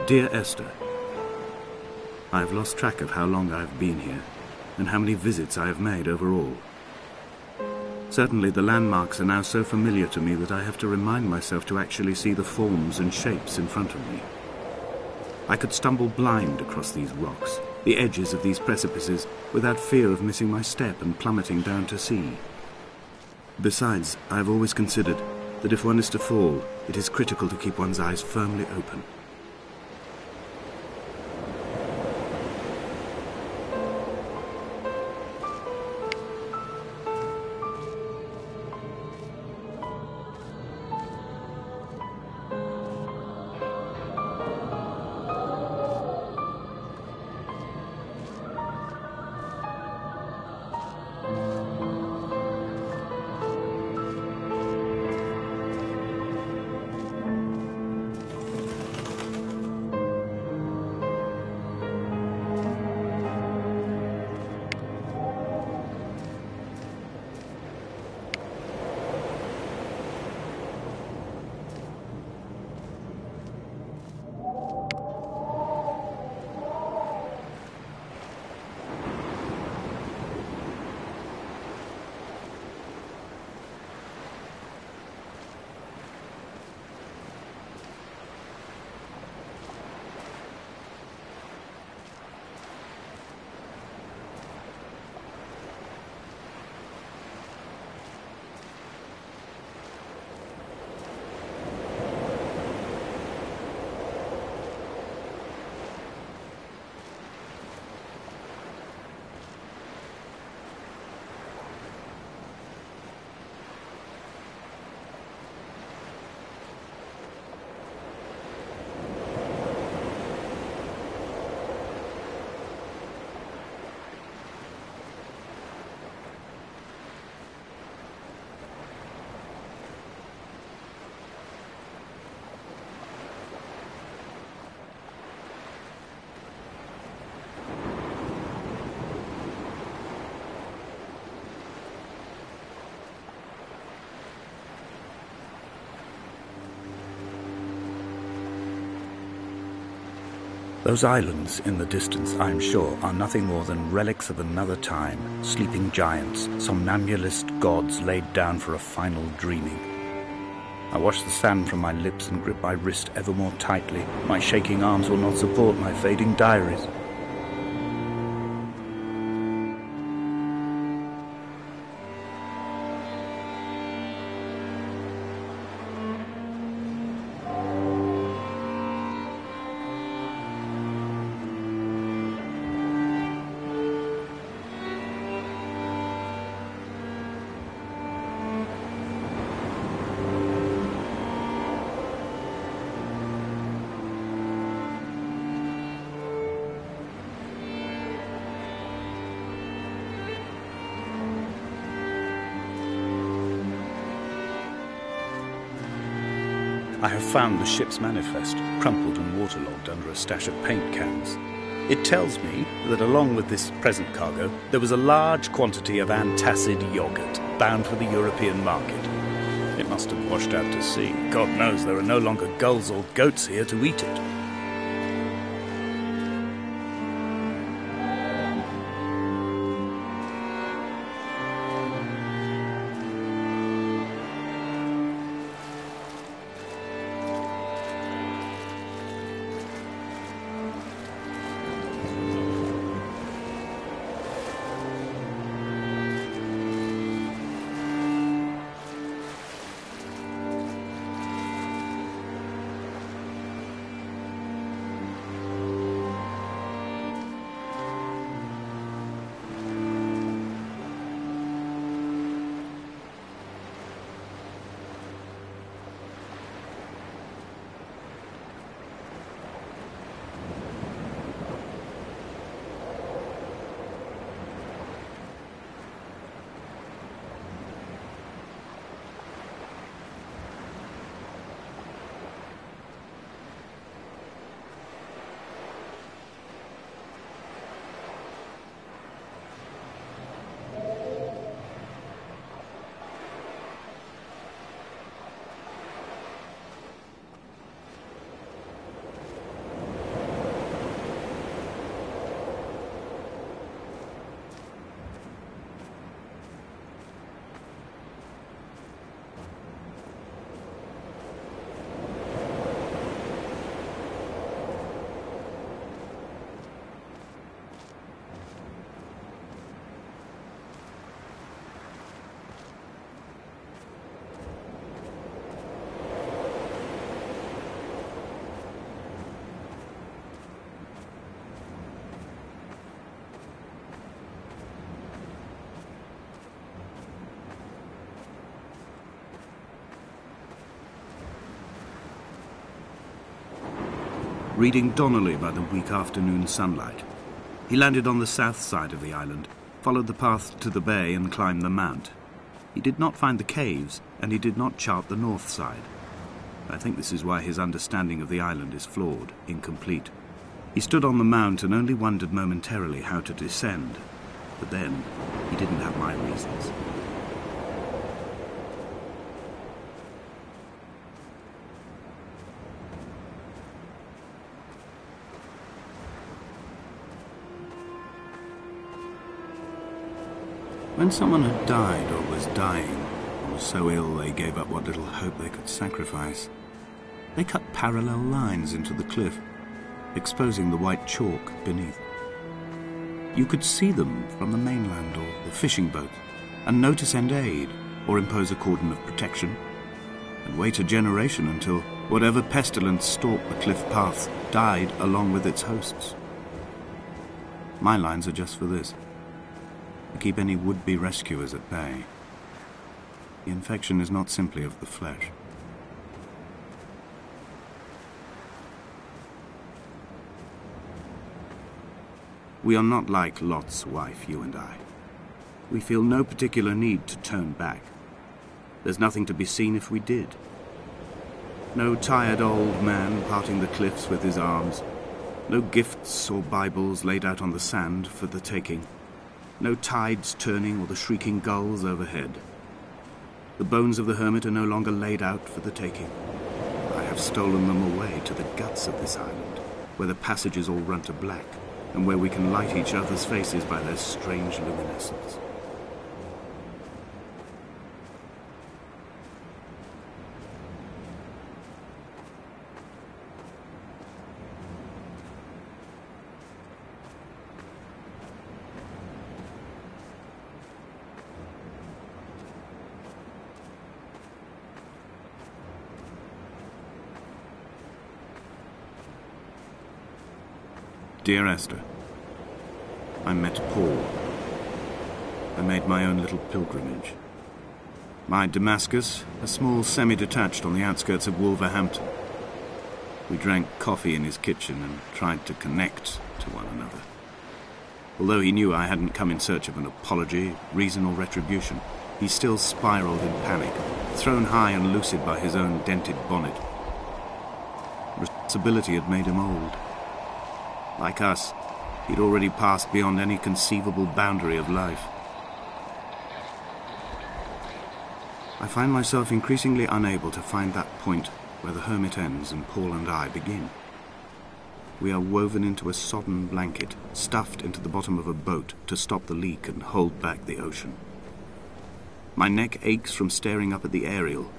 Dear Esther, I have lost track of how long I have been here and how many visits I have made overall. Certainly the landmarks are now so familiar to me that I have to remind myself to actually see the forms and shapes in front of me. I could stumble blind across these rocks, the edges of these precipices, without fear of missing my step and plummeting down to sea. Besides, I have always considered that if one is to fall, it is critical to keep one's eyes firmly open. Those islands in the distance, I am sure, are nothing more than relics of another time, sleeping giants, somnambulist gods laid down for a final dreaming. I wash the sand from my lips and grip my wrist ever more tightly. My shaking arms will not support my fading diaries. I have found the ship's manifest, crumpled and waterlogged under a stash of paint cans. It tells me that along with this present cargo, there was a large quantity of antacid yogurt bound for the European market. It must have washed out to sea. God knows there are no longer gulls or goats here to eat it. reading Donnelly by the weak afternoon sunlight. He landed on the south side of the island, followed the path to the bay and climbed the mount. He did not find the caves, and he did not chart the north side. I think this is why his understanding of the island is flawed, incomplete. He stood on the mount and only wondered momentarily how to descend. But then, he didn't have my reasons. When someone had died or was dying, or was so ill they gave up what little hope they could sacrifice, they cut parallel lines into the cliff, exposing the white chalk beneath. You could see them from the mainland or the fishing boat, and know to send aid or impose a cordon of protection, and wait a generation until whatever pestilence stalked the cliff paths died along with its hosts. My lines are just for this: to keep any would-be rescuers at bay. The infection is not simply of the flesh. We are not like Lot's wife, you and I. We feel no particular need to turn back. There's nothing to be seen if we did. No tired old man parting the cliffs with his arms. No gifts or Bibles laid out on the sand for the taking. No tides turning or the shrieking gulls overhead. The bones of the hermit are no longer laid out for the taking. I have stolen them away to the guts of this island, where the passages all run to black, and where we can light each other's faces by their strange luminescence. Dear Esther, I met Paul. I made my own little pilgrimage. My Damascus, a small semi-detached on the outskirts of Wolverhampton. We drank coffee in his kitchen and tried to connect to one another. Although he knew I hadn't come in search of an apology, reason or retribution, he still spiraled in panic, thrown high and lucid by his own dented bonnet. Responsibility had made him old. Like us, he'd already passed beyond any conceivable boundary of life. I find myself increasingly unable to find that point where the hermit ends and Paul and I begin. We are woven into a sodden blanket, stuffed into the bottom of a boat to stop the leak and hold back the ocean. My neck aches from staring up at the aerial.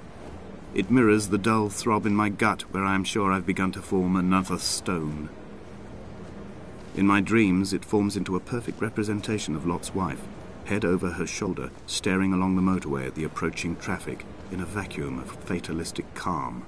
It mirrors the dull throb in my gut where I am sure I've begun to form another stone. In my dreams, it forms into a perfect representation of Lot's wife, head over her shoulder, staring along the motorway at the approaching traffic in a vacuum of fatalistic calm.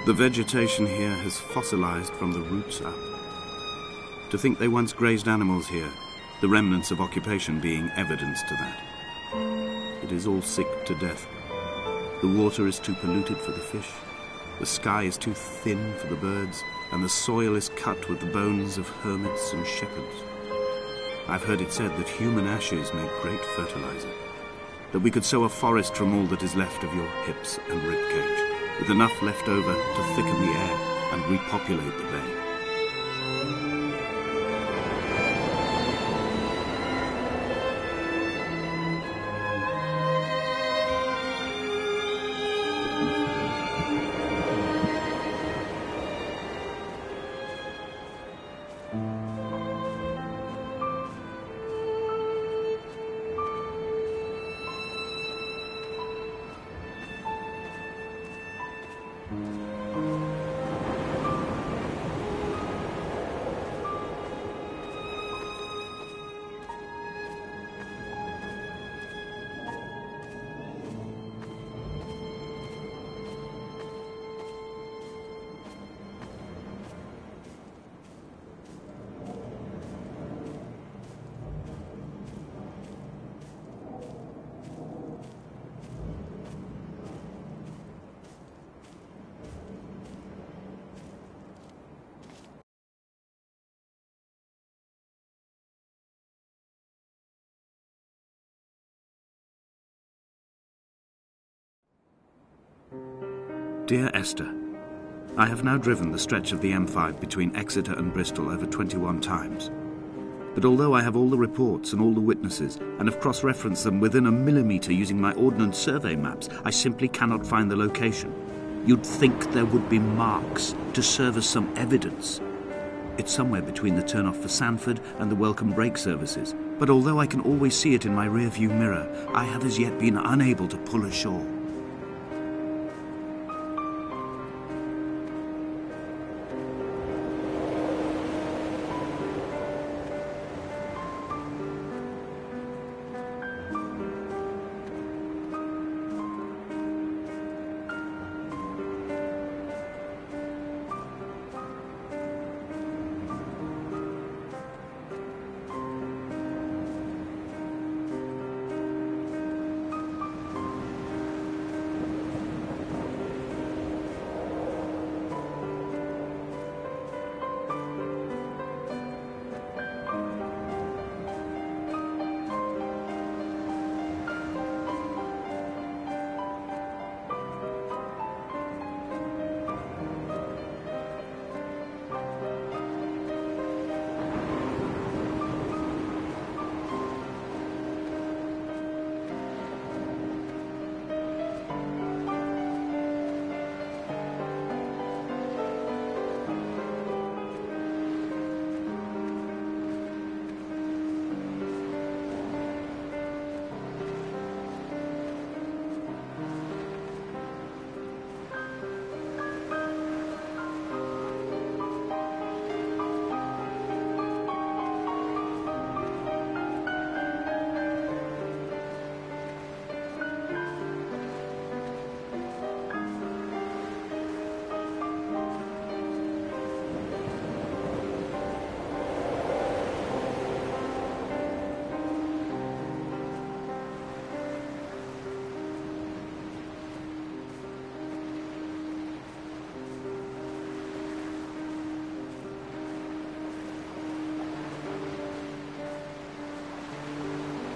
The vegetation here has fossilized from the roots up. To think they once grazed animals here, the remnants of occupation being evidence to that. It is all sick to death. The water is too polluted for the fish, the sky is too thin for the birds, and the soil is cut with the bones of hermits and shepherds. I've heard it said that human ashes make great fertilizer, that we could sow a forest from all that is left of your hips and ribcage, with enough left over to thicken the air and repopulate the bay. Dear Esther, I have now driven the stretch of the M5 between Exeter and Bristol over 21 times. But although I have all the reports and all the witnesses, and have cross-referenced them within a millimetre using my Ordnance Survey maps, I simply cannot find the location. You'd think there would be marks to serve as some evidence. It's somewhere between the turn-off for Sanford and the welcome brake services. But although I can always see it in my rear-view mirror, I have as yet been unable to pull ashore.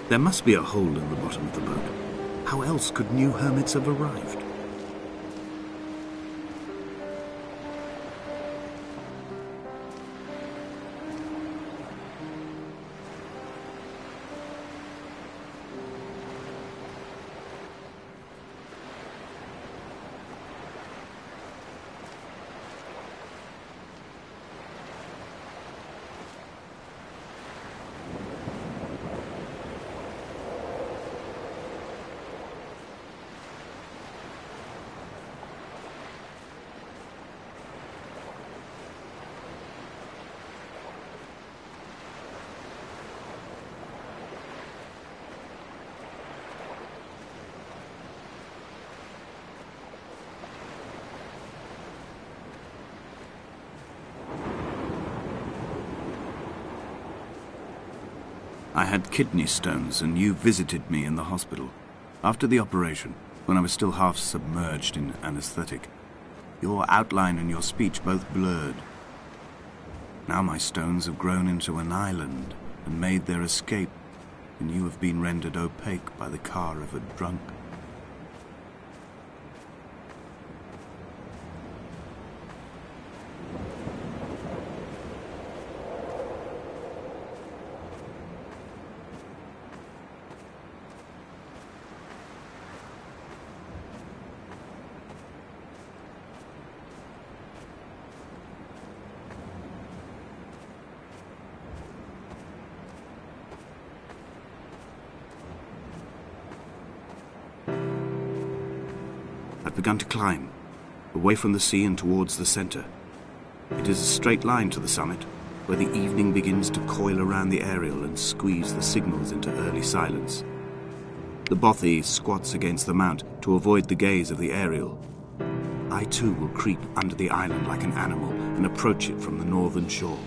There must be a hole in the bottom of the boat. How else could new hermits have arrived? I had kidney stones and you visited me in the hospital. After the operation, when I was still half submerged in anesthetic. Your outline and your speech both blurred. Now my stones have grown into an island and made their escape, and you have been rendered opaque by the car of a drunk. I've begun to climb, away from the sea and towards the center. It is a straight line to the summit, where the evening begins to coil around the aerial and squeeze the signals into early silence. The bothy squats against the mount to avoid the gaze of the aerial. I too will creep under the island like an animal and approach it from the northern shore.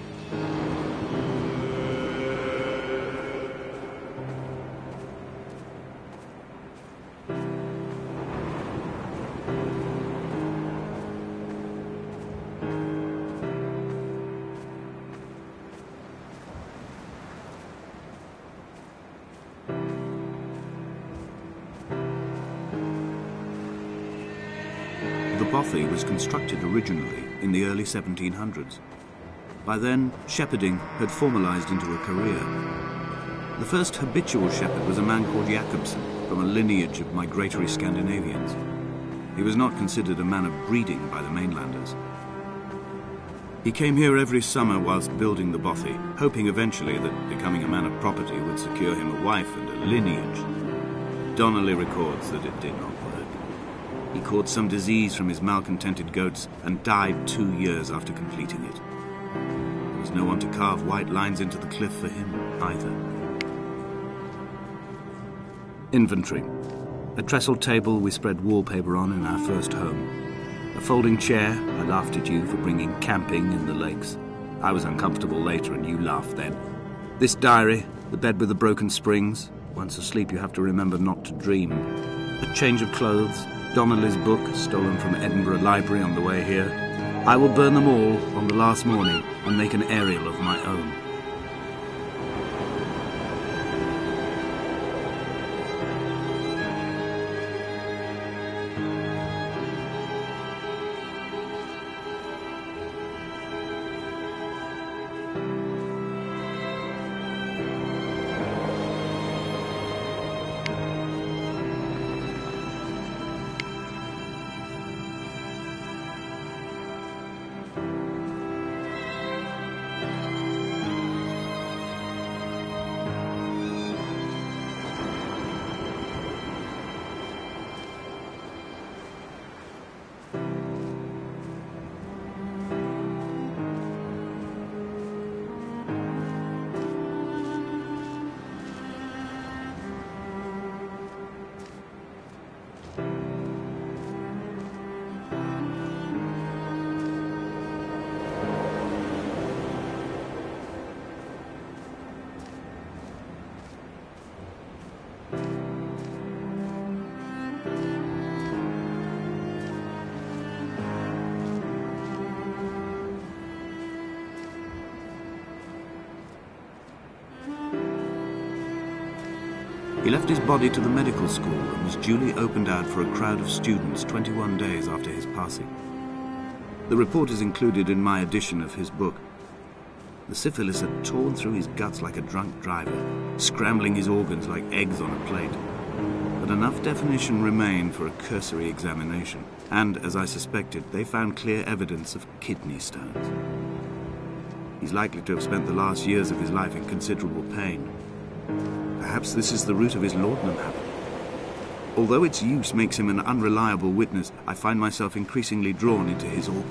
The bothy was constructed originally in the early 1700s. By then, shepherding had formalized into a career. The first habitual shepherd was a man called Jakobsen, from a lineage of migratory Scandinavians. He was not considered a man of breeding by the mainlanders. He came here every summer whilst building the bothy, hoping eventually that becoming a man of property would secure him a wife and a lineage. Donnelly records that it did not work. He caught some disease from his malcontented goats and died 2 years after completing it. There was no one to carve white lines into the cliff for him either. Inventory. A trestle table we spread wallpaper on in our first home. A folding chair. I laughed at you for bringing camping in the lakes. I was uncomfortable later and you laughed then. This diary, the bed with the broken springs. Once asleep you have to remember not to dream. A change of clothes. Donnelly's book, stolen from Edinburgh Library on the way here. I will burn them all on the last morning and make an aerial of my own. He left his body to the medical school and was duly opened out for a crowd of students 21 days after his passing. The report is included in my edition of his book. The syphilis had torn through his guts like a drunk driver, scrambling his organs like eggs on a plate. But enough definition remained for a cursory examination, and, as I suspected, they found clear evidence of kidney stones. He's likely to have spent the last years of his life in considerable pain. Perhaps this is the root of his laudanum habit. Although its use makes him an unreliable witness, I find myself increasingly drawn into his orbit.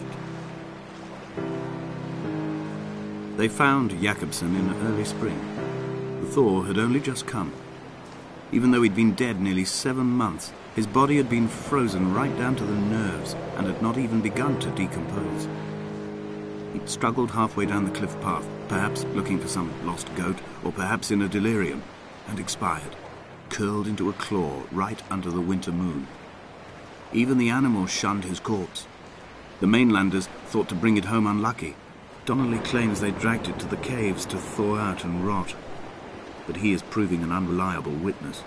They found Jakobsen in early spring. The thaw had only just come. Even though he'd been dead nearly 7 months, his body had been frozen right down to the nerves and had not even begun to decompose. He'd struggled halfway down the cliff path, perhaps looking for some lost goat, or perhaps in a delirium, and expired, curled into a claw right under the winter moon. Even the animals shunned his corpse. The mainlanders thought to bring it home unlucky. Donnelly claims they dragged it to the caves to thaw out and rot, but he is proving an unreliable witness.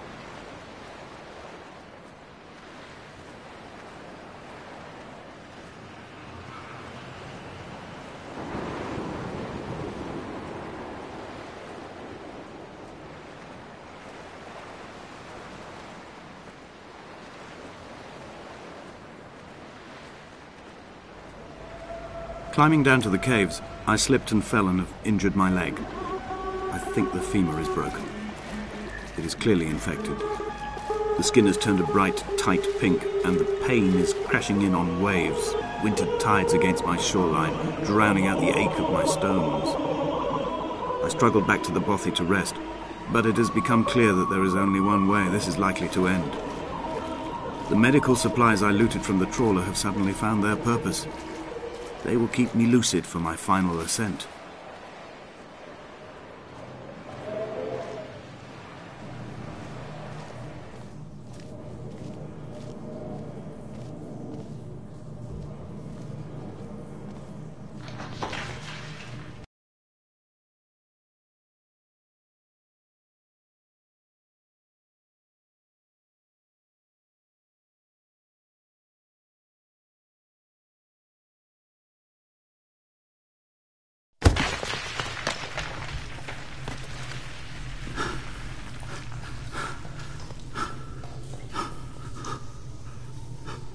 Climbing down to the caves, I slipped and fell and have injured my leg. I think the femur is broken. It is clearly infected. The skin has turned a bright, tight pink, and the pain is crashing in on waves, winter tides against my shoreline, drowning out the ache of my stones. I struggled back to the bothy to rest, but it has become clear that there is only one way this is likely to end. The medical supplies I looted from the trawler have suddenly found their purpose. They will keep me lucid for my final ascent.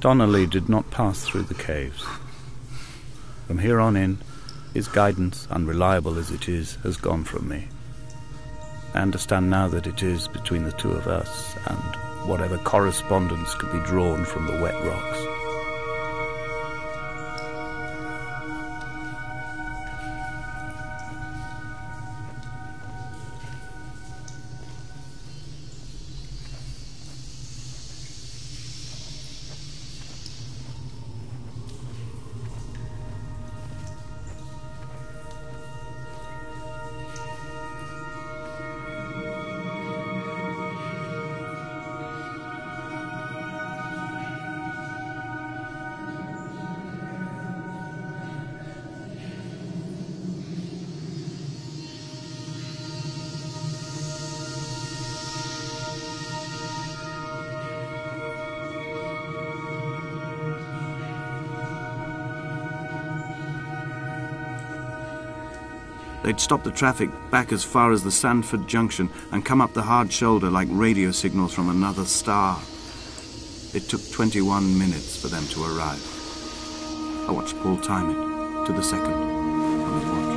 Donnelly did not pass through the caves. From here on in, his guidance, unreliable as it is, has gone from me. I understand now that it is between the two of us and whatever correspondence could be drawn from the wet rocks. They'd stop the traffic back as far as the Sandford Junction and come up the hard shoulder like radio signals from another star. It took 21 minutes for them to arrive. I watched Paul time it to the second on his watch.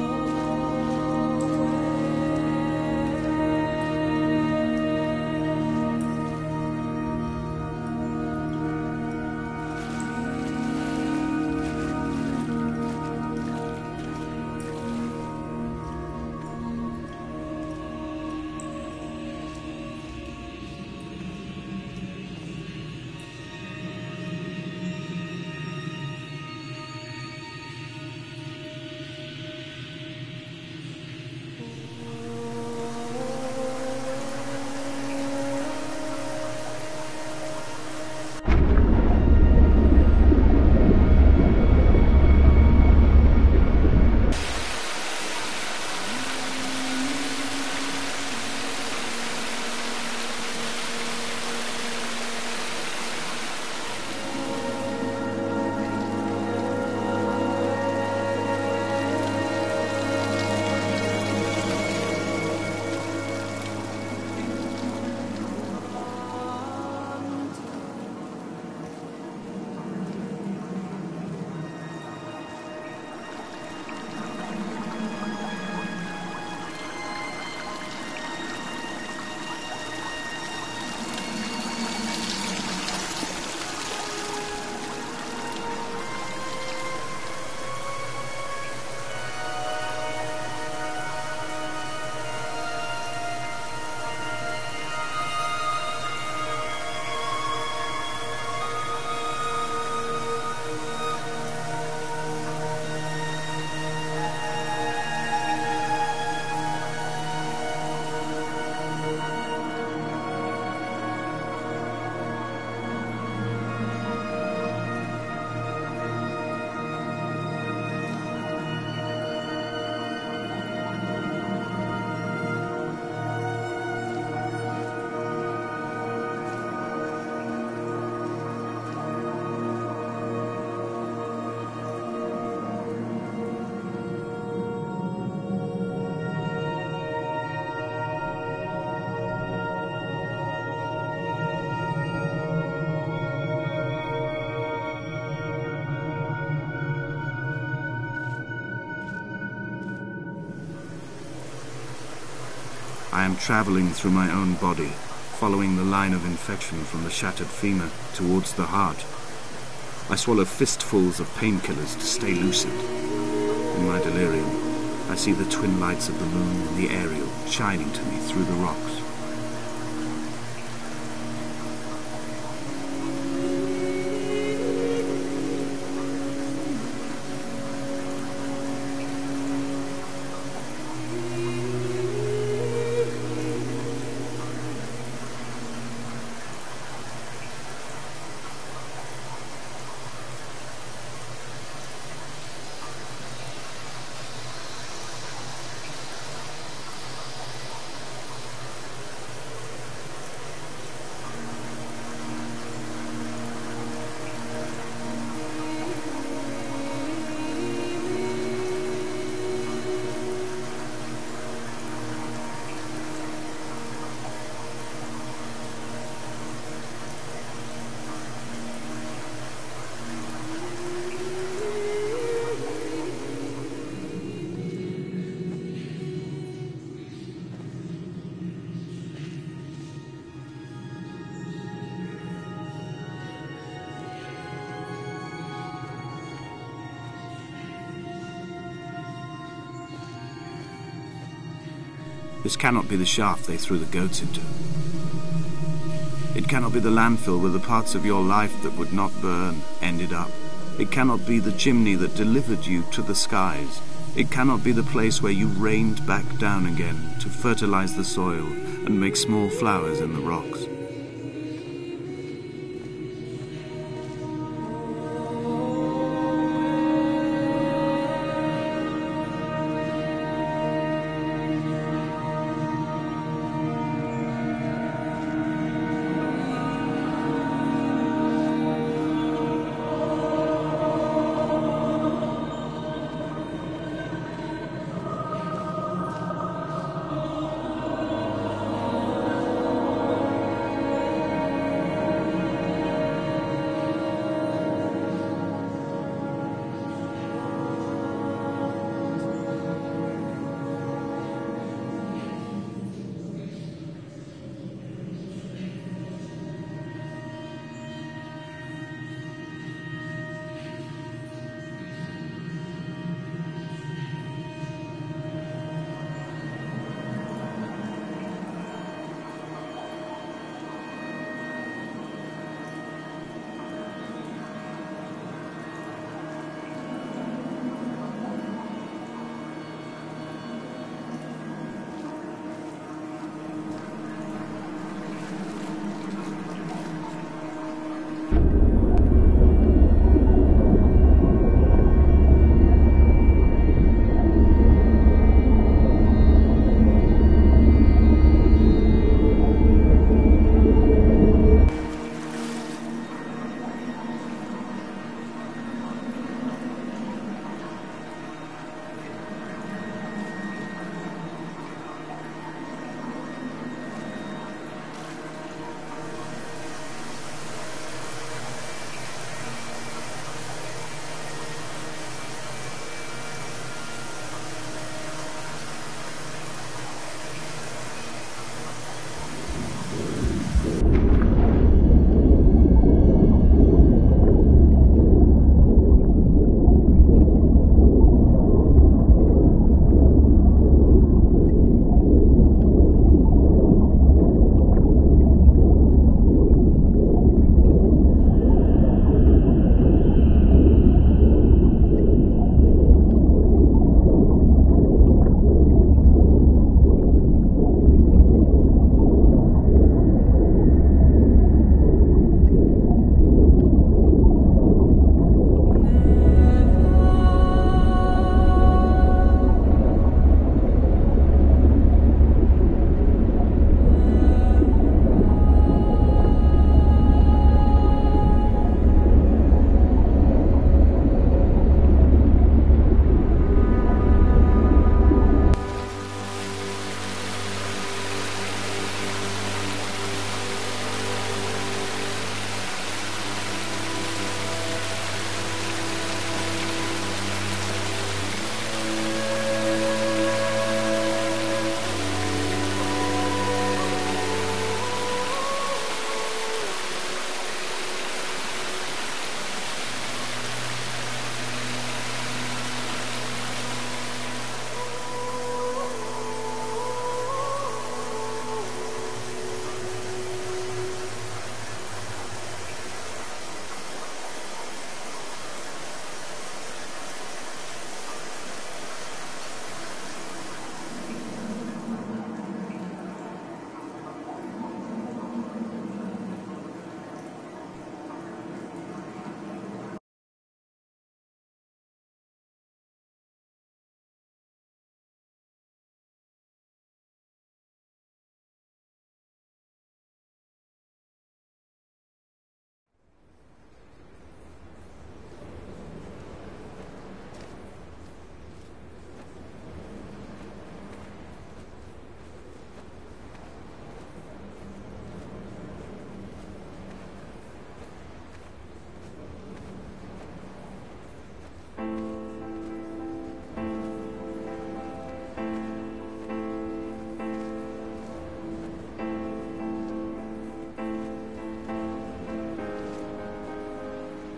I am traveling through my own body, following the line of infection from the shattered femur towards the heart. I swallow fistfuls of painkillers to stay lucid. In my delirium, I see the twin lights of the moon and the Ariel shining to me through the rocks. This cannot be the shaft they threw the goats into. It cannot be the landfill where the parts of your life that would not burn ended up. It cannot be the chimney that delivered you to the skies. It cannot be the place where you rained back down again to fertilize the soil and make small flowers in the rocks.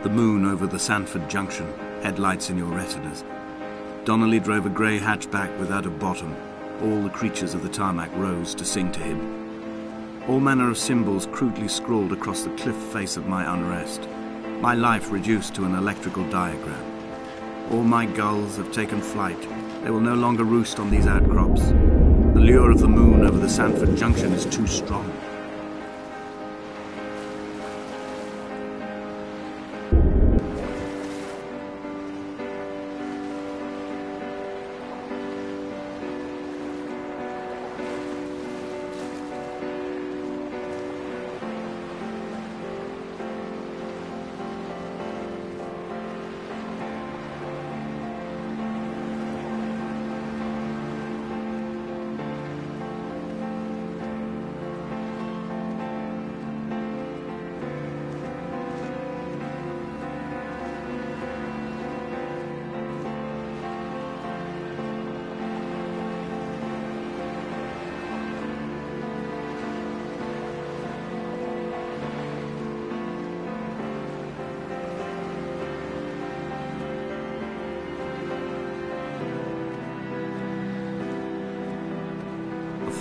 The moon over the Sanford Junction, headlights in your retinas. Donnelly drove a grey hatchback without a bottom. All the creatures of the tarmac rose to sing to him. All manner of symbols crudely scrawled across the cliff face of my unrest. My life reduced to an electrical diagram. All my gulls have taken flight. They will no longer roost on these outcrops. The lure of the moon over the Sanford Junction is too strong.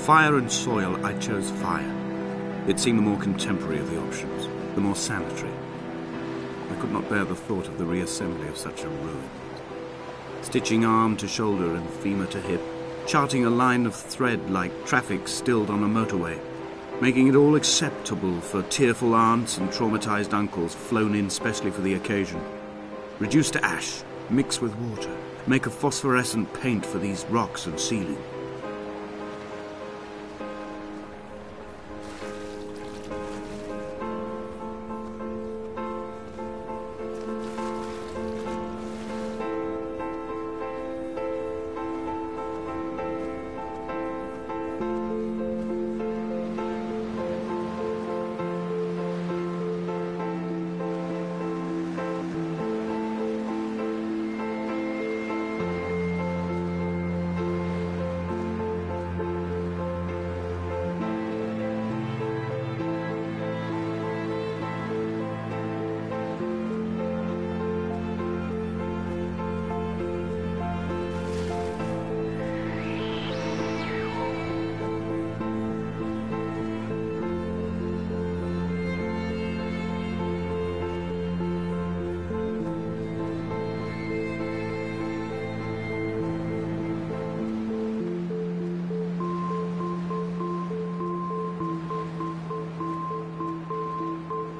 Fire and soil, I chose fire. It seemed the more contemporary of the options, the more sanitary. I could not bear the thought of the reassembly of such a ruin. Stitching arm to shoulder and femur to hip, charting a line of thread like traffic stilled on a motorway, making it all acceptable for tearful aunts and traumatized uncles flown in specially for the occasion. Reduce to ash, mix with water, make a phosphorescent paint for these rocks and ceiling.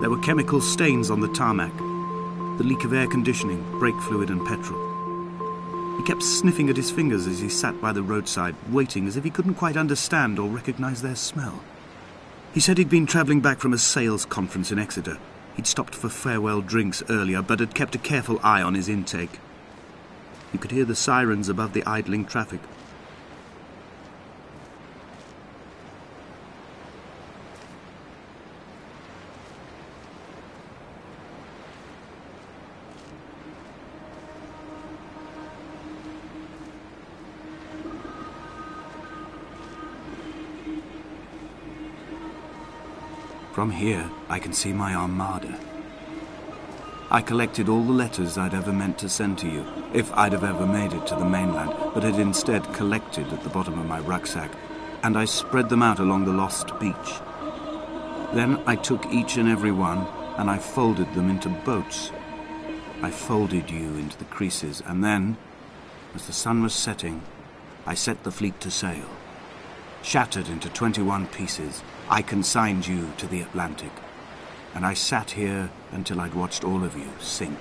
There were chemical stains on the tarmac, the leak of air conditioning, brake fluid and petrol. He kept sniffing at his fingers as he sat by the roadside, waiting as if he couldn't quite understand or recognize their smell. He said he'd been travelling back from a sales conference in Exeter. He'd stopped for farewell drinks earlier, but had kept a careful eye on his intake. You could hear the sirens above the idling traffic. From here, I can see my armada. I collected all the letters I'd ever meant to send to you, if I'd have ever made it to the mainland, but had instead collected at the bottom of my rucksack, and I spread them out along the lost beach. Then I took each and every one, and I folded them into boats. I folded you into the creases, and then, as the sun was setting, I set the fleet to sail. Shattered into 21 pieces, I consigned you to the Atlantic, and I sat here until I'd watched all of you sink.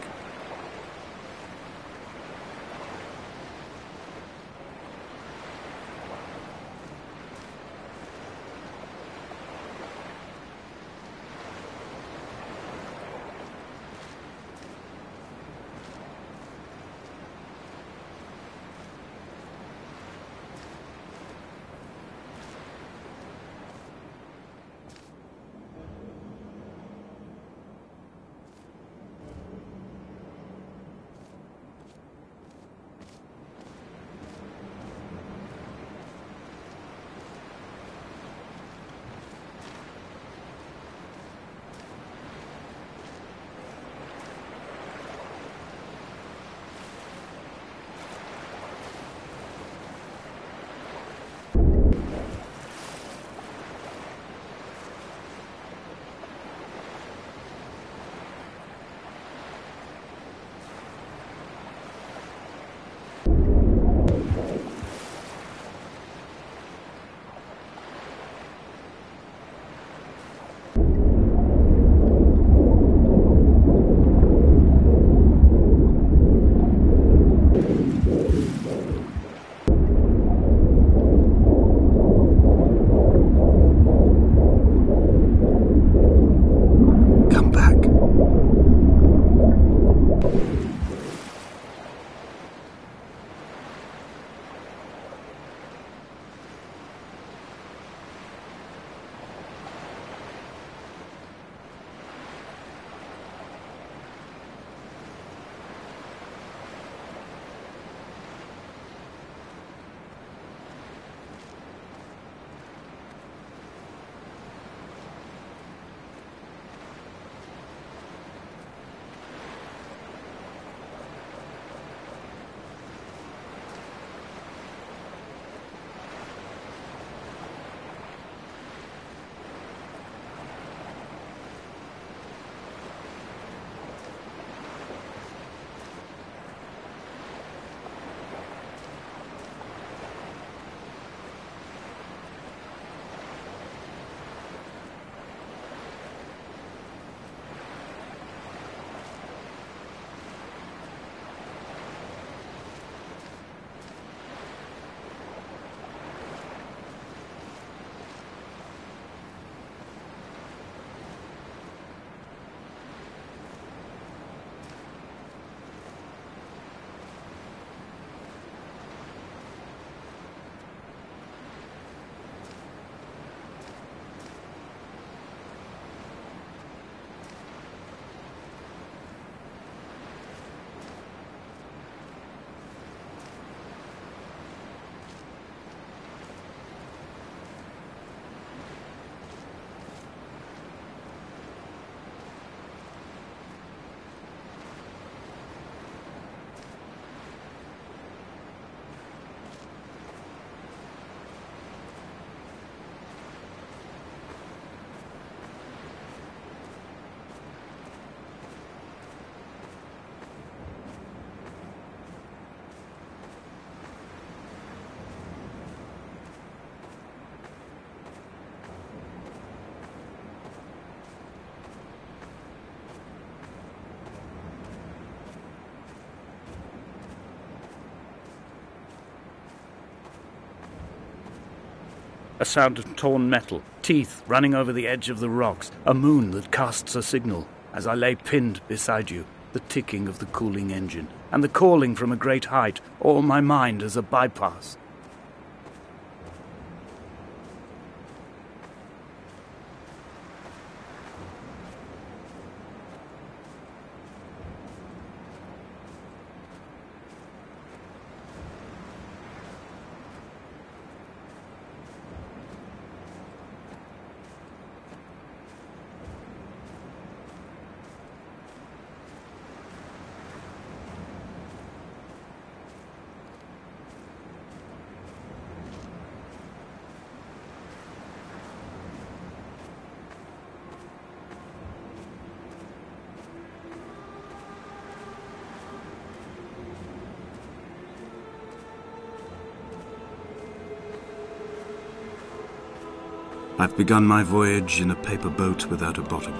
A sound of torn metal, teeth running over the edge of the rocks, a moon that casts a signal. As I lay pinned beside you, the ticking of the cooling engine, and the calling from a great height, all my mind as a bypass. I've begun my voyage in a paper boat without a bottom.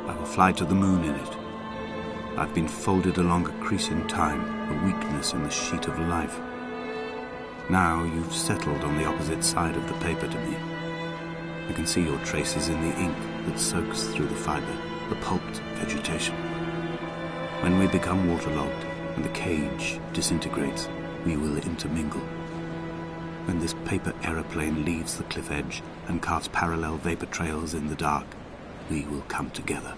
I will fly to the moon in it. I've been folded along a crease in time, a weakness in the sheet of life. Now you've settled on the opposite side of the paper to me. I can see your traces in the ink that soaks through the fibre, the pulped vegetation. When we become waterlogged and the cage disintegrates, we will intermingle. When this paper aeroplane leaves the cliff edge and carts parallel vapor trails in the dark, we will come together.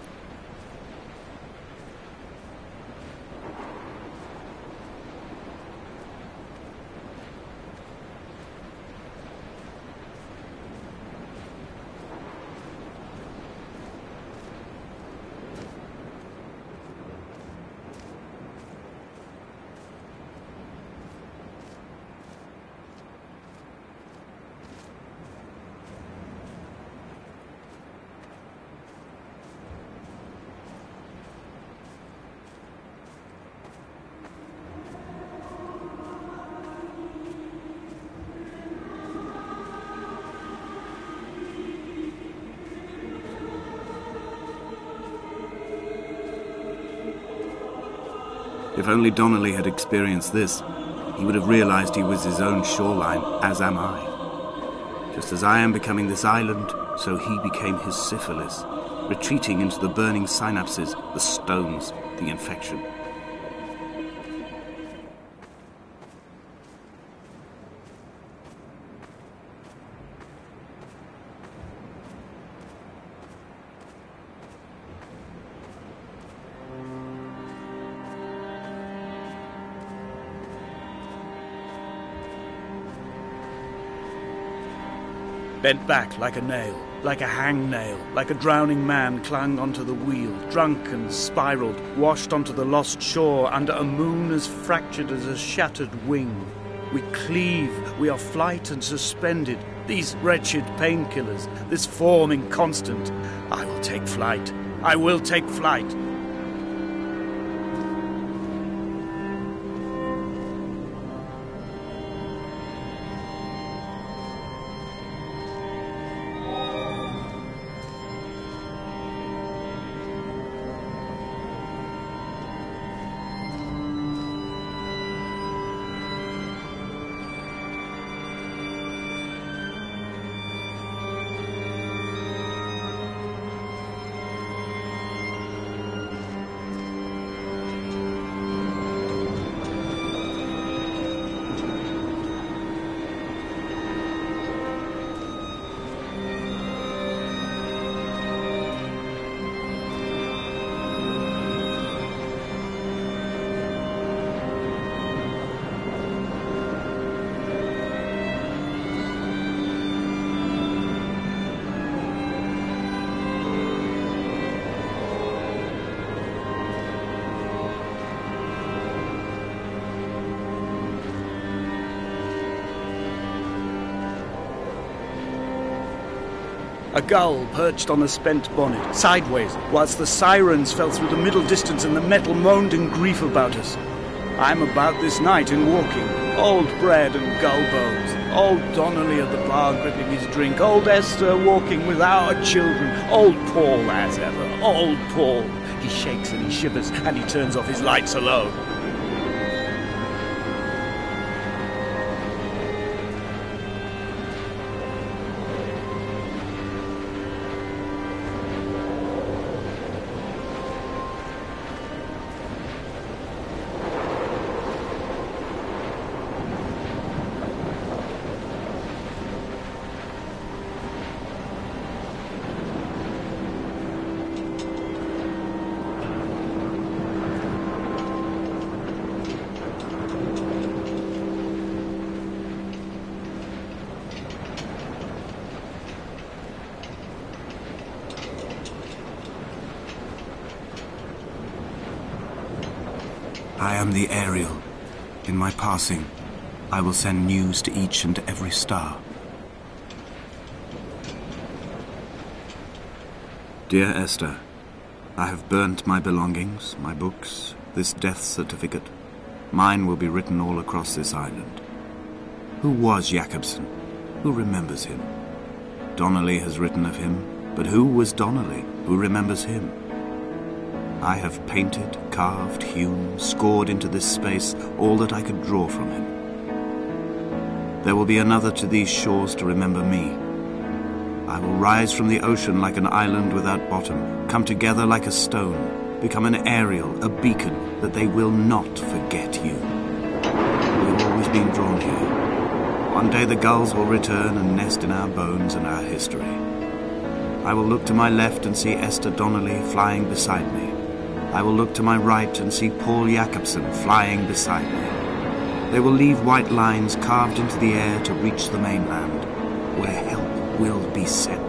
If only Donnelly had experienced this, he would have realized he was his own shoreline, as am I. Just as I am becoming this island, so he became his syphilis, retreating into the burning synapses, the stones, the infection. Bent back like a nail, like a hangnail, like a drowning man clung onto the wheel, drunk and spiraled, washed onto the lost shore under a moon as fractured as a shattered wing. We cleave, we are flight and suspended, these wretched painkillers, this form inconstant. I will take flight, I will take flight. A gull perched on a spent bonnet, sideways, whilst the sirens fell through the middle distance and the metal moaned in grief about us. I'm about this night in walking, old bread and gull bones, old Donnelly at the bar gripping his drink, old Esther walking with our children, old Paul as ever, old Paul. He shakes and he shivers and he turns off his lights alone. I am the Ariel. In my passing, I will send news to each and every star. Dear Esther, I have burnt my belongings, my books, this death certificate. Mine will be written all across this island. Who was Jakobsen? Who remembers him? Donnelly has written of him, but who was Donnelly? Who remembers him? I have painted, carved, hewn, scored into this space all that I could draw from him. There will be another to these shores to remember me. I will rise from the ocean like an island without bottom, come together like a stone, become an Ariel, a beacon, that they will not forget you. We've always been drawn here. One day the gulls will return and nest in our bones and our history. I will look to my left and see Esther Donnelly flying beside me. I will look to my right and see Paul Jakobsen flying beside me. They will leave white lines carved into the air to reach the mainland, where help will be sent.